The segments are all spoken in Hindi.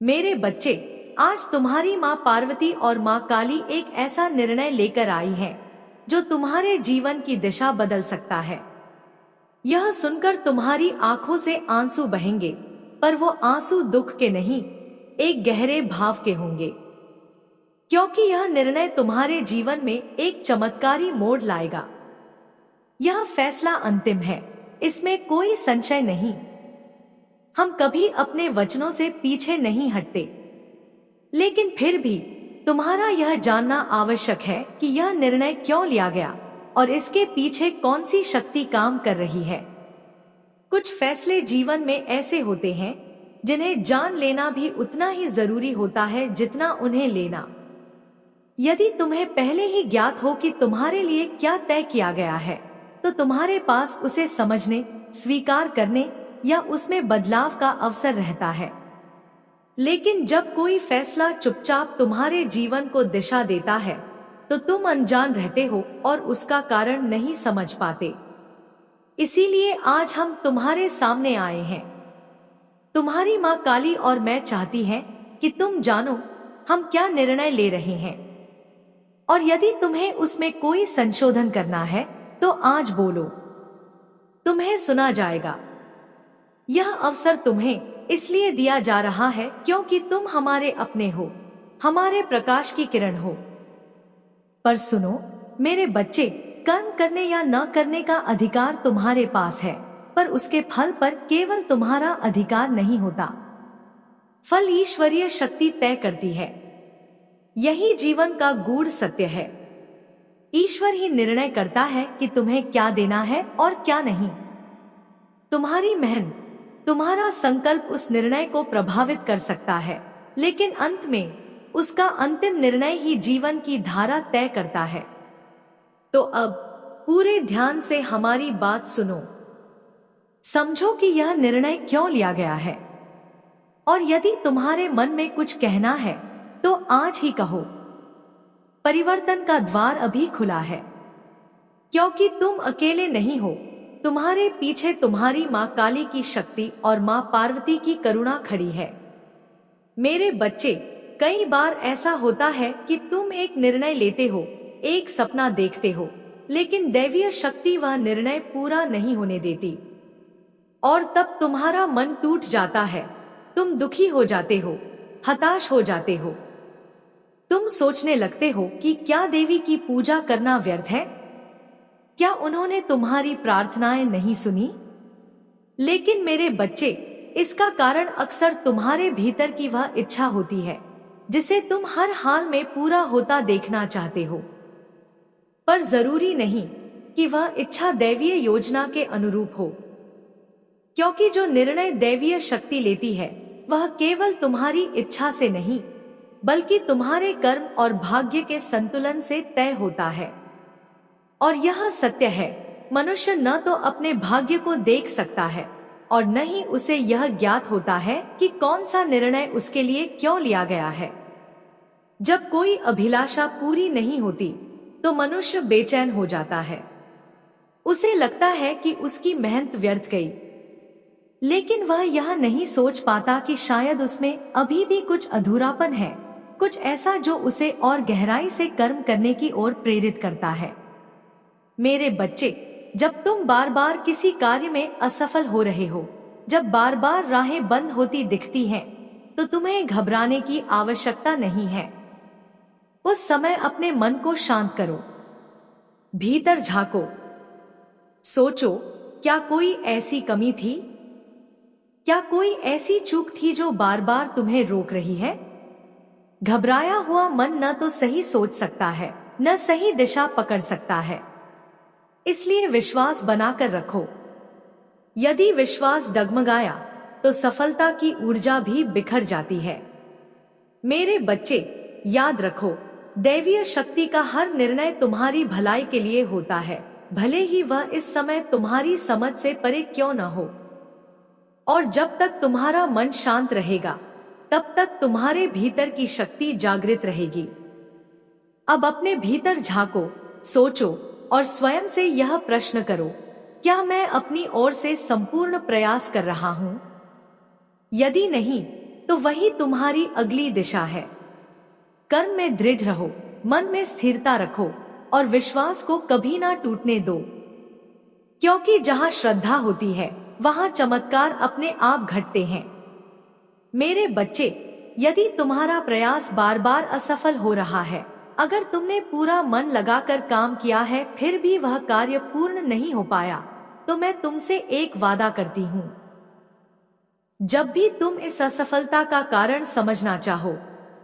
मेरे बच्चे, आज तुम्हारी माँ पार्वती और माँ काली एक ऐसा निर्णय लेकर आई है जो तुम्हारे जीवन की दिशा बदल सकता है। यह सुनकर तुम्हारी आंखों से आंसू बहेंगे, पर वो आंसू दुख के नहीं, एक गहरे भाव के होंगे। क्योंकि यह निर्णय तुम्हारे जीवन में एक चमत्कारी मोड़ लाएगा। यह फैसला अंतिम है, इसमें कोई संशय नहीं। हम कभी अपने वचनों से पीछे नहीं हटते, लेकिन फिर भी तुम्हारा यह जानना आवश्यक है कि यह निर्णय क्यों लिया गया और इसके पीछे कौन सी शक्ति काम कर रही है। कुछ फैसले जीवन में ऐसे होते हैं जिन्हें जान लेना भी उतना ही जरूरी होता है जितना उन्हें लेना। यदि तुम्हें पहले ही ज्ञात हो कि तुम्हारे लिए क्या तय किया गया है, तो तुम्हारे पास उसे समझने, स्वीकार करने या उसमें बदलाव का अवसर रहता है। लेकिन जब कोई फैसला चुपचाप तुम्हारे जीवन को दिशा देता है, तो तुम अनजान रहते हो और उसका कारण नहीं समझ पाते। इसीलिए आज हम तुम्हारे सामने आए हैं। तुम्हारी माँ काली और मैं चाहती हैं कि तुम जानो हम क्या निर्णय ले रहे हैं, और यदि तुम्हें उसमें कोई संशोधन करना है तो आज बोलो, तुम्हें सुना जाएगा। यह अवसर तुम्हें इसलिए दिया जा रहा है क्योंकि तुम हमारे अपने हो, हमारे प्रकाश की किरण हो। पर सुनो मेरे बच्चे, कर्म करने या न करने का अधिकार तुम्हारे पास है, पर उसके फल पर केवल तुम्हारा अधिकार नहीं होता। फल ईश्वरीय शक्ति तय करती है। यही जीवन का गूढ़ सत्य है। ईश्वर ही निर्णय करता है कि तुम्हें क्या देना है और क्या नहीं। तुम्हारी मेहनत, तुम्हारा संकल्प उस निर्णय को प्रभावित कर सकता है, लेकिन अंत में उसका अंतिम निर्णय ही जीवन की धारा तय करता है। तो अब पूरे ध्यान से हमारी बात सुनो। समझो कि यह निर्णय क्यों लिया गया है, और यदि तुम्हारे मन में कुछ कहना है तो आज ही कहो। परिवर्तन का द्वार अभी खुला है, क्योंकि तुम अकेले नहीं हो। तुम्हारे पीछे तुम्हारी माँ काली की शक्ति और माँ पार्वती की करुणा खड़ी है। मेरे बच्चे, कई बार ऐसा होता है कि तुम एक निर्णय लेते हो, एक सपना देखते हो, लेकिन दैवीय शक्ति वह निर्णय पूरा नहीं होने देती, और तब तुम्हारा मन टूट जाता है। तुम दुखी हो जाते हो, हताश हो जाते हो। तुम सोचने लगते हो कि क्या देवी की पूजा करना व्यर्थ है? क्या उन्होंने तुम्हारी प्रार्थनाएं नहीं सुनी? लेकिन मेरे बच्चे, इसका कारण अक्सर तुम्हारे भीतर की वह इच्छा होती है जिसे तुम हर हाल में पूरा होता देखना चाहते हो। पर जरूरी नहीं कि वह इच्छा दैवीय योजना के अनुरूप हो, क्योंकि जो निर्णय दैवीय शक्ति लेती है वह केवल तुम्हारी इच्छा से नहीं, बल्कि तुम्हारे कर्म और भाग्य के संतुलन से तय होता है। और यह सत्य है, मनुष्य न तो अपने भाग्य को देख सकता है और न ही उसे यह ज्ञात होता है कि कौन सा निर्णय उसके लिए क्यों लिया गया है। जब कोई अभिलाषा पूरी नहीं होती तो मनुष्य बेचैन हो जाता है। उसे लगता है कि उसकी मेहनत व्यर्थ गई, लेकिन वह यह नहीं सोच पाता कि शायद उसमें अभी भी कुछ अधूरापन है, कुछ ऐसा जो उसे और गहराई से कर्म करने की ओर प्रेरित करता है। मेरे बच्चे, जब तुम बार बार किसी कार्य में असफल हो रहे हो, जब बार बार राहें बंद होती दिखती हैं, तो तुम्हें घबराने की आवश्यकता नहीं है। उस समय अपने मन को शांत करो, भीतर झांको, सोचो, क्या कोई ऐसी कमी थी? क्या कोई ऐसी चूक थी जो बार बार तुम्हें रोक रही है? घबराया हुआ मन न तो सही सोच सकता है, न सही दिशा पकड़ सकता है। इसलिए विश्वास बनाकर रखो। यदि विश्वास डगमगाया तो सफलता की ऊर्जा भी बिखर जाती है। मेरे बच्चे, याद रखो, दैवीय शक्ति का हर निर्णय तुम्हारी भलाई के लिए होता है, भले ही वह इस समय तुम्हारी समझ से परे क्यों न हो। और जब तक तुम्हारा मन शांत रहेगा, तब तक तुम्हारे भीतर की शक्ति जागृत रहेगी। अब अपने भीतर झांको, सोचो और स्वयं से यह प्रश्न करो, क्या मैं अपनी ओर से संपूर्ण प्रयास कर रहा हूं? यदि नहीं, तो वही तुम्हारी अगली दिशा है। कर्म में दृढ़ रहो, मन में स्थिरता रखो और विश्वास को कभी ना टूटने दो, क्योंकि जहाँ श्रद्धा होती है वहाँ चमत्कार अपने आप घटते हैं। मेरे बच्चे, यदि तुम्हारा प्रयास बार बार असफल हो रहा है, अगर तुमने पूरा मन लगाकर काम किया है फिर भी वह कार्य पूर्ण नहीं हो पाया, तो मैं तुमसे एक वादा करती हूँ। जब भी तुम इस असफलता का कारण समझना चाहो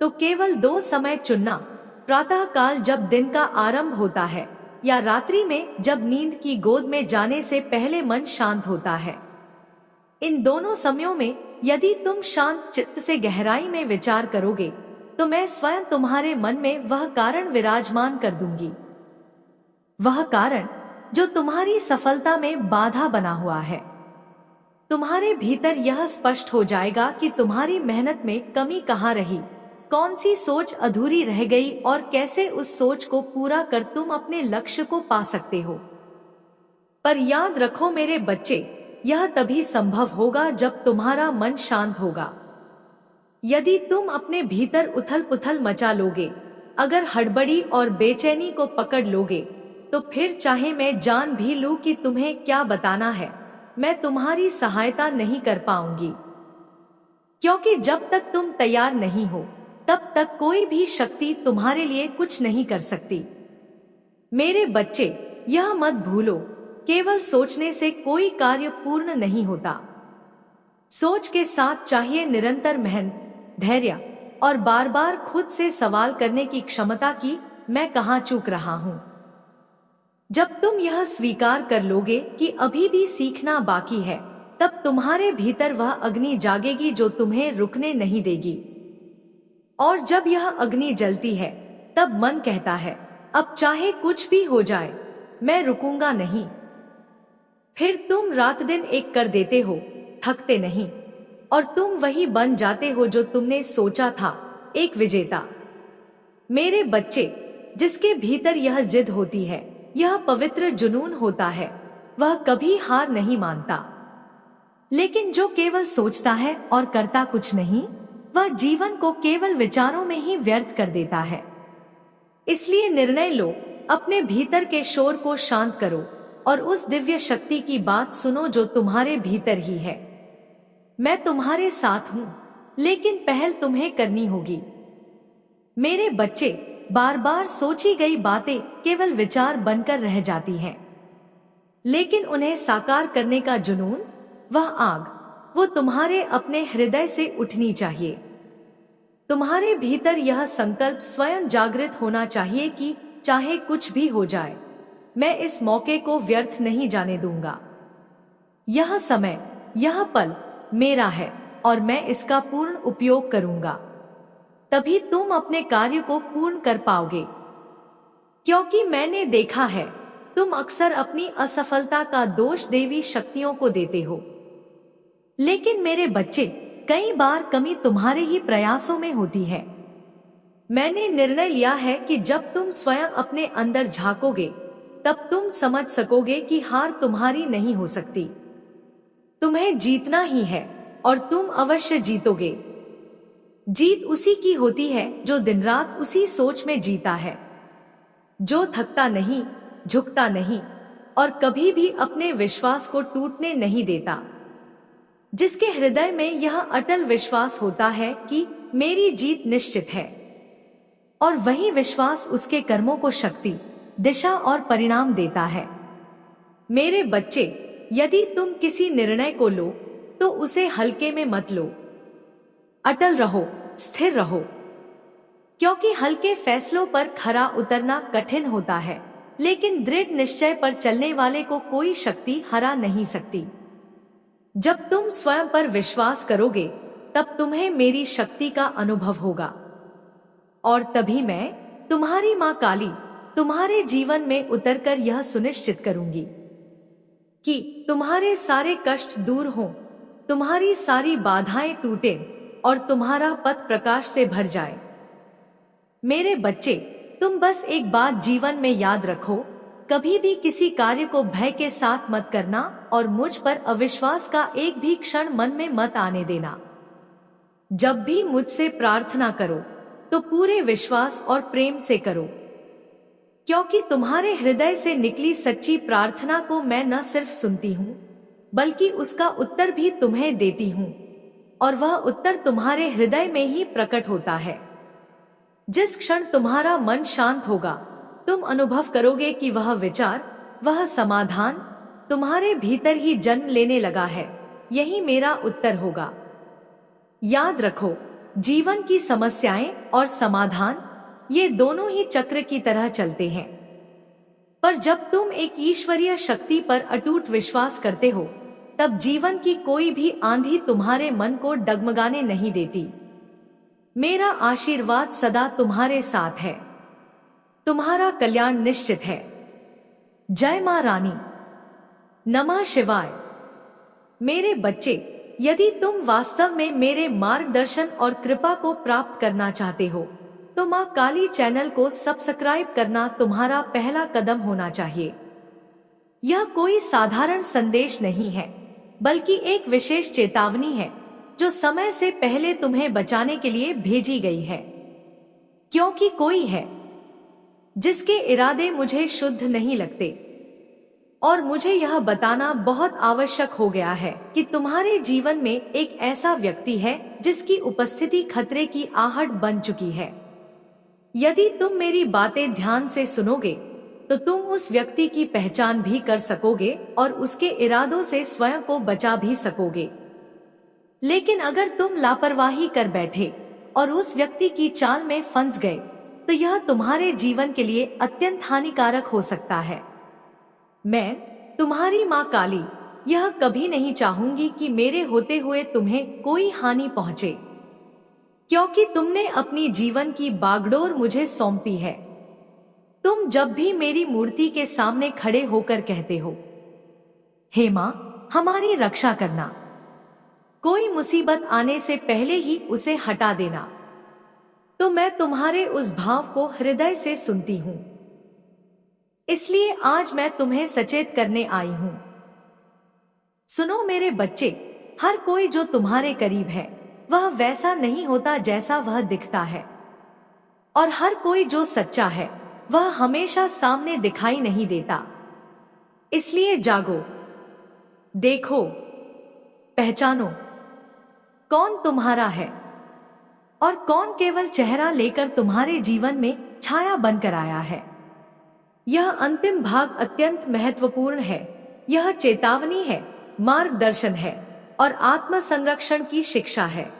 तो केवल 2 समय चुनना, प्रातः काल जब दिन का आरंभ होता है या रात्रि में जब नींद की गोद में जाने से पहले मन शांत होता है। इन दोनों समयों में यदि तुम शांत चित्त से गहराई में विचार करोगे तो मैं स्वयं तुम्हारे मन में वह कारण विराजमान कर दूंगी, वह कारण जो तुम्हारी सफलता में बाधा बना हुआ है। तुम्हारे भीतर यह स्पष्ट हो जाएगा कि तुम्हारी मेहनत में कमी कहाँ रही, कौन सी सोच अधूरी रह गई और कैसे उस सोच को पूरा कर तुम अपने लक्ष्य को पा सकते हो। पर याद रखो मेरे बच्चे, यह तभी संभव होगा जब तुम्हारा मन शांत होगा। यदि तुम अपने भीतर उथल पुथल मचा लोगे, अगर हड़बड़ी और बेचैनी को पकड़ लोगे, तो फिर चाहे मैं जान भी लूं कि तुम्हें क्या बताना है, मैं तुम्हारी सहायता नहीं कर पाऊंगी, क्योंकि जब तक तुम तैयार नहीं हो तब तक कोई भी शक्ति तुम्हारे लिए कुछ नहीं कर सकती। मेरे बच्चे, यह मत भूलो, केवल सोचने से कोई कार्य पूर्ण नहीं होता। सोच के साथ चाहिए निरंतर मेहनत, धैर्य और बार बार खुद से सवाल करने की क्षमता कि मैं कहाँ चूक रहा हूँ। जब तुम यह स्वीकार कर लोगे कि अभी भी सीखना बाकी है, तब तुम्हारे भीतर वह अग्नि जागेगी जो तुम्हें रुकने नहीं देगी। और जब यह अग्नि जलती है तब मन कहता है, अब चाहे कुछ भी हो जाए मैं रुकूंगा नहीं। फिर तुम रात दिन एक कर देते हो, थकते नहीं, और तुम वही बन जाते हो जो तुमने सोचा था, एक विजेता। मेरे बच्चे, जिसके भीतर यह जिद होती है, यह पवित्र जुनून होता है, वह कभी हार नहीं मानता। लेकिन जो केवल सोचता है और करता कुछ नहीं, वह जीवन को केवल विचारों में ही व्यर्थ कर देता है। इसलिए निर्णय लो, अपने भीतर के शोर को शांत करो और उस दिव्य शक्ति की बात सुनो जो तुम्हारे भीतर ही है। मैं तुम्हारे साथ हूँ, लेकिन पहल तुम्हें करनी होगी। मेरे बच्चे, बार बार सोची गई बातें केवल विचार बनकर रह जाती हैं, लेकिन उन्हें साकार करने का जुनून, वह आग, वो तुम्हारे अपने हृदय से उठनी चाहिए। तुम्हारे भीतर यह संकल्प स्वयं जागृत होना चाहिए कि चाहे कुछ भी हो जाए, मैं इस मौके को व्यर्थ नहीं जाने दूंगा। यह समय, यह पल मेरा है और मैं इसका पूर्ण उपयोग करूंगा। तभी तुम अपने कार्य को पूर्ण कर पाओगे, क्योंकि मैंने देखा है तुम अक्सर अपनी असफलता का दोष देवी शक्तियों को देते हो। लेकिन मेरे बच्चे, कई बार कमी तुम्हारे ही प्रयासों में होती है। मैंने निर्णय लिया है कि जब तुम स्वयं अपने अंदर झांकोगे तब तुम समझ सकोगे कि हार तुम्हारी नहीं हो सकती, तुम्हें जीतना ही है और तुम अवश्य जीतोगे। जीत उसी की होती है जो दिन रात उसी सोच में जीता है, जो थकता नहीं, झुकता नहीं और कभी भी अपने विश्वास को टूटने नहीं देता, जिसके हृदय में यह अटल विश्वास होता है कि मेरी जीत निश्चित है। और वही विश्वास उसके कर्मों को शक्ति, दिशा और परिणाम देता है। मेरे बच्चे, यदि तुम किसी निर्णय को लो तो उसे हल्के में मत लो। अटल रहो, स्थिर रहो, क्योंकि हल्के फैसलों पर खरा उतरना कठिन होता है, लेकिन दृढ़ निश्चय पर चलने वाले को कोई शक्ति हरा नहीं सकती। जब तुम स्वयं पर विश्वास करोगे तब तुम्हें मेरी शक्ति का अनुभव होगा, और तभी मैं, तुम्हारी माँ काली, तुम्हारे जीवन में उतरकर यह सुनिश्चित करूंगी कि तुम्हारे सारे कष्ट दूर हों, तुम्हारी सारी बाधाएं टूटें और तुम्हारा पथ प्रकाश से भर जाए। मेरे बच्चे, तुम बस एक बात जीवन में याद रखो, कभी भी किसी कार्य को भय के साथ मत करना और मुझ पर अविश्वास का एक भी क्षण मन में मत आने देना। जब भी मुझसे प्रार्थना करो तो पूरे विश्वास और प्रेम से करो, क्योंकि तुम्हारे हृदय से निकली सच्ची प्रार्थना को मैं न सिर्फ सुनती हूँ बल्कि उसका उत्तर भी तुम्हें देती हूँ, और वह उत्तर तुम्हारे हृदय में ही प्रकट होता है। जिस क्षण तुम्हारा मन शांत होगा तुम अनुभव करोगे कि वह विचार, वह समाधान तुम्हारे भीतर ही जन्म लेने लगा है। यही मेरा उत्तर होगा। याद रखो, जीवन की समस्याएं और समाधान ये दोनों ही चक्र की तरह चलते हैं, पर जब तुम एक ईश्वरीय शक्ति पर अटूट विश्वास करते हो तब जीवन की कोई भी आंधी तुम्हारे मन को डगमगाने नहीं देती। मेरा आशीर्वाद सदा तुम्हारे साथ है। तुम्हारा कल्याण निश्चित है। जय मां रानी। नमः शिवाय। मेरे बच्चे, यदि तुम वास्तव में मेरे मार्गदर्शन और कृपा को प्राप्त करना चाहते हो तो मां काली चैनल को सब्सक्राइब करना तुम्हारा पहला कदम होना चाहिए। यह कोई साधारण संदेश नहीं है बल्कि एक विशेष चेतावनी है जो समय से पहले तुम्हें बचाने के लिए भेजी गई है। क्योंकि कोई है जिसके इरादे मुझे शुद्ध नहीं लगते, और मुझे यह बताना बहुत आवश्यक हो गया है कि तुम्हारे जीवन में एक ऐसा व्यक्ति है जिसकी उपस्थिति खतरे की आहट बन चुकी है। यदि तुम मेरी बातें ध्यान से सुनोगे तो तुम उस व्यक्ति की पहचान भी कर सकोगे और उसके इरादों से स्वयं को बचा भी सकोगे। लेकिन अगर तुम लापरवाही कर बैठे और उस व्यक्ति की चाल में फंस गए तो यह तुम्हारे जीवन के लिए अत्यंत हानिकारक हो सकता है। मैं, तुम्हारी मां काली, यह कभी नहीं चाहूंगी कि मेरे होते हुए तुम्हें कोई हानि पहुंचे, क्योंकि तुमने अपनी जीवन की बागडोर मुझे सौंपी है। तुम जब भी मेरी मूर्ति के सामने खड़े होकर कहते हो, हे मां, हमारी रक्षा करना, कोई मुसीबत आने से पहले ही उसे हटा देना, तो मैं तुम्हारे उस भाव को हृदय से सुनती हूँ। इसलिए आज मैं तुम्हें सचेत करने आई हूँ। सुनो मेरे बच्चे, हर कोई जो तुम्हारे करीब है वह वैसा नहीं होता जैसा वह दिखता है, और हर कोई जो सच्चा है वह हमेशा सामने दिखाई नहीं देता। इसलिए जागो, देखो, पहचानो कौन तुम्हारा है और कौन केवल चेहरा लेकर तुम्हारे जीवन में छाया बनकर आया है। यह अंतिम भाग अत्यंत महत्वपूर्ण है। यह चेतावनी है, मार्गदर्शन है और आत्म संरक्षण की शिक्षा है।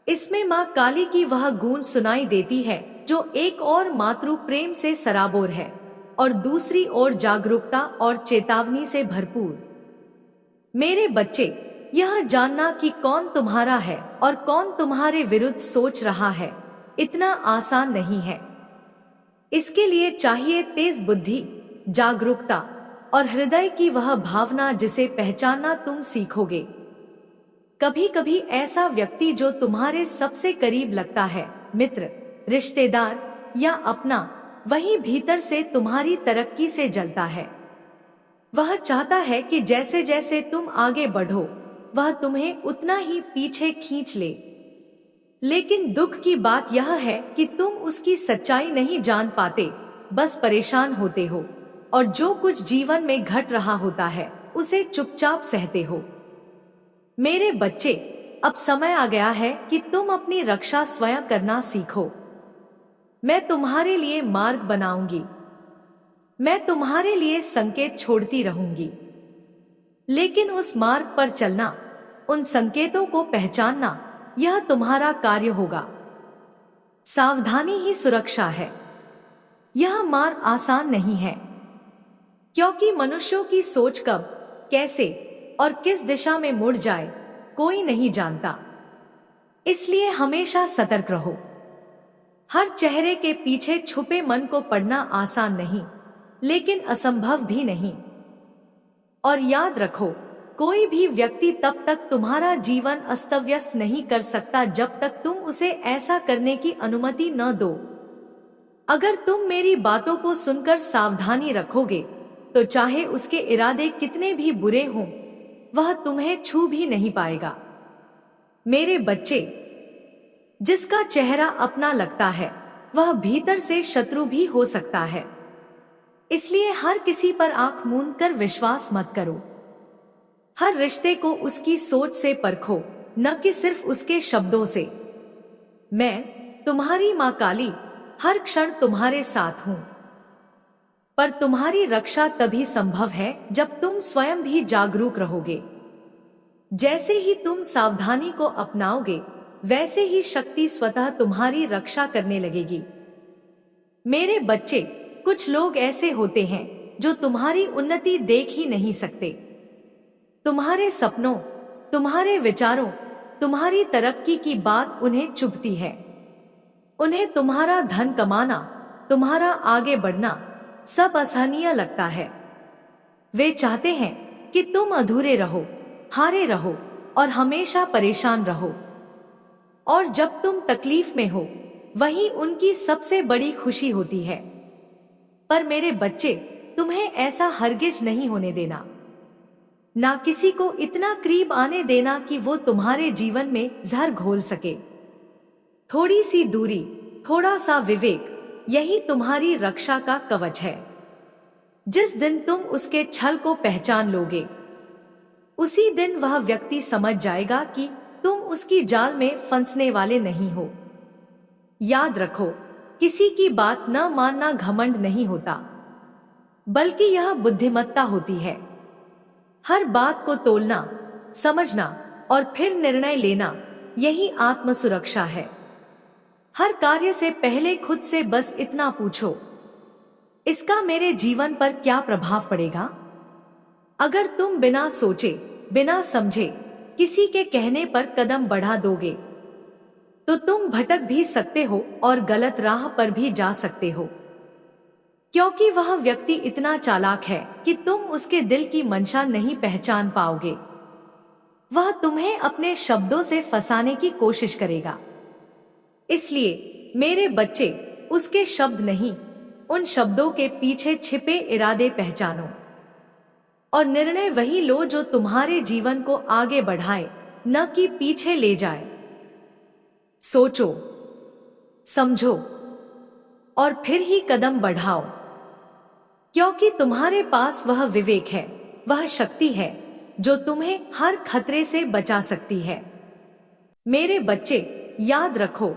इसमें मां काली की वह गूंज सुनाई देती है जो एक और मातृ प्रेम से सराबोर है और दूसरी ओर जागरूकता और चेतावनी से भरपूर। मेरे बच्चे, यह जानना कि कौन तुम्हारा है और कौन तुम्हारे विरुद्ध सोच रहा है इतना आसान नहीं है। इसके लिए चाहिए तेज बुद्धि, जागरूकता और हृदय की वह भावना जिसे पहचानना तुम सीखोगे। कभी कभी ऐसा व्यक्ति जो तुम्हारे सबसे करीब लगता है, मित्र, रिश्तेदार या अपना, वही भीतर से तुम्हारी तरक्की से जलता है। वह चाहता है कि जैसे जैसे तुम आगे बढ़ो वह तुम्हें उतना ही पीछे खींच ले। लेकिन दुख की बात यह है कि तुम उसकी सच्चाई नहीं जान पाते, बस परेशान होते हो और जो कुछ जीवन में घट रहा होता है उसे चुपचाप सहते हो। मेरे बच्चे, अब समय आ गया है कि तुम अपनी रक्षा स्वयं करना सीखो। मैं तुम्हारे लिए मार्ग बनाऊंगी, मैं तुम्हारे लिए संकेत छोड़ती रहूंगी, लेकिन उस मार्ग पर चलना, उन संकेतों को पहचानना, यह तुम्हारा कार्य होगा। सावधानी ही सुरक्षा है। यह मार्ग आसान नहीं है, क्योंकि मनुष्यों की सोच कब, कैसे और किस दिशा में मुड़ जाए कोई नहीं जानता। इसलिए हमेशा सतर्क रहो। हर चेहरे के पीछे छुपे मन को पढ़ना आसान नहीं, लेकिन असंभव भी नहीं। और याद रखो, कोई भी व्यक्ति तब तक तुम्हारा जीवन अस्त व्यस्त नहीं कर सकता जब तक तुम उसे ऐसा करने की अनुमति न दो। अगर तुम मेरी बातों को सुनकर सावधानी रखोगे तो चाहे उसके इरादे कितने भी बुरे हों, वह तुम्हें छू भी नहीं पाएगा। मेरे बच्चे, जिसका चेहरा अपना लगता है वह भीतर से शत्रु भी हो सकता है। इसलिए हर किसी पर आंख मूंद कर विश्वास मत करो। हर रिश्ते को उसकी सोच से परखो, न कि सिर्फ उसके शब्दों से। मैं तुम्हारी मां काली हर क्षण तुम्हारे साथ हूं, पर तुम्हारी रक्षा तभी संभव है जब तुम स्वयं भी जागरूक रहोगे। जैसे ही तुम सावधानी को अपनाओगे, वैसे ही शक्ति स्वतः तुम्हारी रक्षा करने लगेगी। मेरे बच्चे, कुछ लोग ऐसे होते हैं जो तुम्हारी उन्नति देख ही नहीं सकते। तुम्हारे सपनों, तुम्हारे विचारों, तुम्हारी तरक्की की बात उन्हें चुभती है। उन्हें तुम्हारा धन कमाना, तुम्हारा आगे बढ़ना सब असहनीय लगता है। वे चाहते हैं कि तुम अधूरे रहो, हारे रहो और हमेशा परेशान रहो। और जब तुम तकलीफ में हो, वही उनकी सबसे बड़ी खुशी होती है। पर मेरे बच्चे, तुम्हें ऐसा हरगिज नहीं होने देना। ना किसी को इतना करीब आने देना कि वो तुम्हारे जीवन में जहर घोल सके। थोड़ी सी दूरी, थोड़ा सा विवेक, यही तुम्हारी रक्षा का कवच है। जिस दिन तुम उसके छल को पहचान लोगे, उसी दिन वह व्यक्ति समझ जाएगा कि तुम उसकी जाल में फंसने वाले नहीं हो। याद रखो, किसी की बात न मानना घमंड नहीं होता, बल्कि यह बुद्धिमत्ता होती है। हर बात को तोलना, समझना और फिर निर्णय लेना, यही आत्मसुरक्षा है। हर कार्य से पहले खुद से बस इतना पूछो, इसका मेरे जीवन पर क्या प्रभाव पड़ेगा? अगर तुम बिना सोचे, बिना समझे किसी के कहने पर कदम बढ़ा दोगे, तो तुम भटक भी सकते हो और गलत राह पर भी जा सकते हो। क्योंकि वह व्यक्ति इतना चालाक है कि तुम उसके दिल की मंशा नहीं पहचान पाओगे। वह तुम्हें अपने शब्दों से फंसाने की कोशिश करेगा। इसलिए मेरे बच्चे, उसके शब्द नहीं, उन शब्दों के पीछे छिपे इरादे पहचानो और निर्णय वही लो जो तुम्हारे जीवन को आगे बढ़ाए, न कि पीछे ले जाए। सोचो, समझो और फिर ही कदम बढ़ाओ, क्योंकि तुम्हारे पास वह विवेक है, वह शक्ति है जो तुम्हें हर खतरे से बचा सकती है। मेरे बच्चे, याद रखो,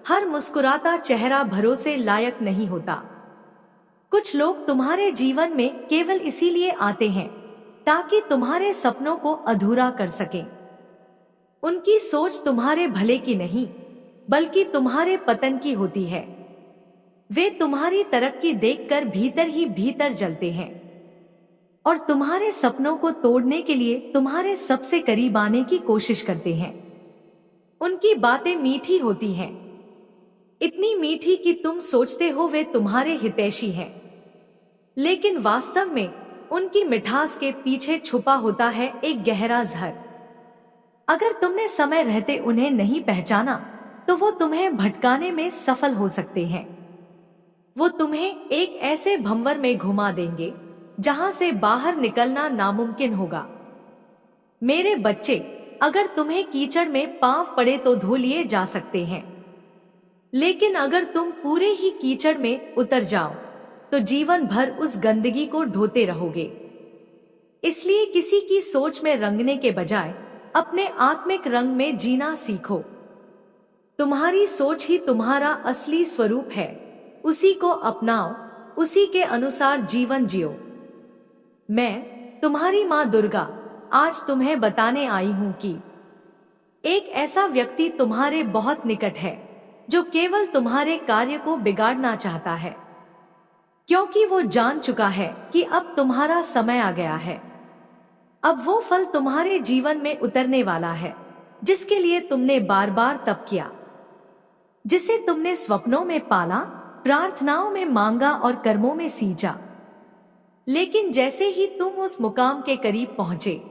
हर मुस्कुराता चेहरा भरोसे लायक नहीं होता। कुछ लोग तुम्हारे जीवन में केवल इसीलिए आते हैं ताकि तुम्हारे सपनों को अधूरा कर सकें। उनकी सोच तुम्हारे भले की नहीं, बल्कि तुम्हारे पतन की होती है। वे तुम्हारी तरक्की देखकर भीतर ही भीतर जलते हैं और तुम्हारे सपनों को तोड़ने के लिए तुम्हारे सबसे करीब आने की कोशिश करते हैं। उनकी बातें मीठी होती हैं, इतनी मीठी कि तुम सोचते हो वे तुम्हारे हितैषी हैं, लेकिन वास्तव में उनकी मिठास के पीछे छुपा होता है एक गहरा जहर। अगर तुमने समय रहते उन्हें नहीं पहचाना, तो वो तुम्हें भटकाने में सफल हो सकते हैं। वो तुम्हें एक ऐसे भंवर में घुमा देंगे जहां से बाहर निकलना नामुमकिन होगा। मेरे बच्चे, अगर तुम्हें कीचड़ में पांव पड़े तो धो लिए जा सकते हैं, लेकिन अगर तुम पूरे ही कीचड़ में उतर जाओ तो जीवन भर उस गंदगी को ढोते रहोगे। इसलिए किसी की सोच में रंगने के बजाय अपने आत्मिक रंग में जीना सीखो। तुम्हारी सोच ही तुम्हारा असली स्वरूप है, उसी को अपनाओ, उसी के अनुसार जीवन जियो। मैं, तुम्हारी मां दुर्गा, आज तुम्हें बताने आई हूं कि एक ऐसा व्यक्ति तुम्हारे बहुत निकट है जो केवल तुम्हारे कार्य को बिगाड़ना चाहता है, क्योंकि वो जान चुका है कि अब तुम्हारा समय आ गया है। अब वो फल तुम्हारे जीवन में उतरने वाला है जिसके लिए तुमने बार बार तप किया, जिसे तुमने स्वप्नों में पाला, प्रार्थनाओं में मांगा और कर्मों में सींचा। लेकिन जैसे ही तुम उस मुकाम के करीब पहुंचे,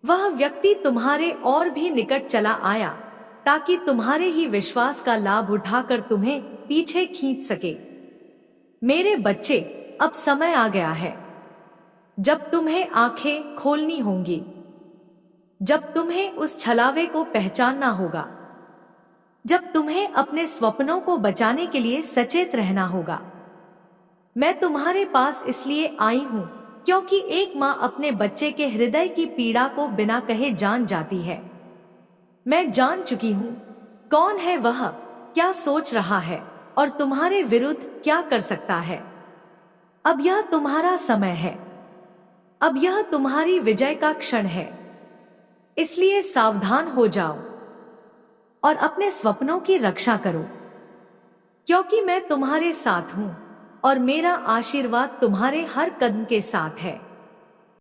वह व्यक्ति तुम्हारे और भी निकट चला आया ताकि तुम्हारे ही विश्वास का लाभ उठाकर तुम्हें पीछे खींच सके। मेरे बच्चे, अब समय आ गया है जब तुम्हें आंखें खोलनी होंगी, जब तुम्हें उस छलावे को पहचानना होगा जब तुम्हें अपने स्वप्नों को बचाने के लिए सचेत रहना होगा। मैं तुम्हारे पास इसलिए आई हूँ क्योंकि एक माँ अपने बच्चे के हृदय की पीड़ा को बिना कहे जान जाती है। मैं जान चुकी हूँ कौन है वह, क्या सोच रहा है और तुम्हारे विरुद्ध क्या कर सकता है। अब यह तुम्हारा समय है, अब यह तुम्हारी विजय का क्षण है। इसलिए सावधान हो जाओ और अपने स्वप्नों की रक्षा करो, क्योंकि मैं तुम्हारे साथ हूँ और मेरा आशीर्वाद तुम्हारे हर कदम के साथ है।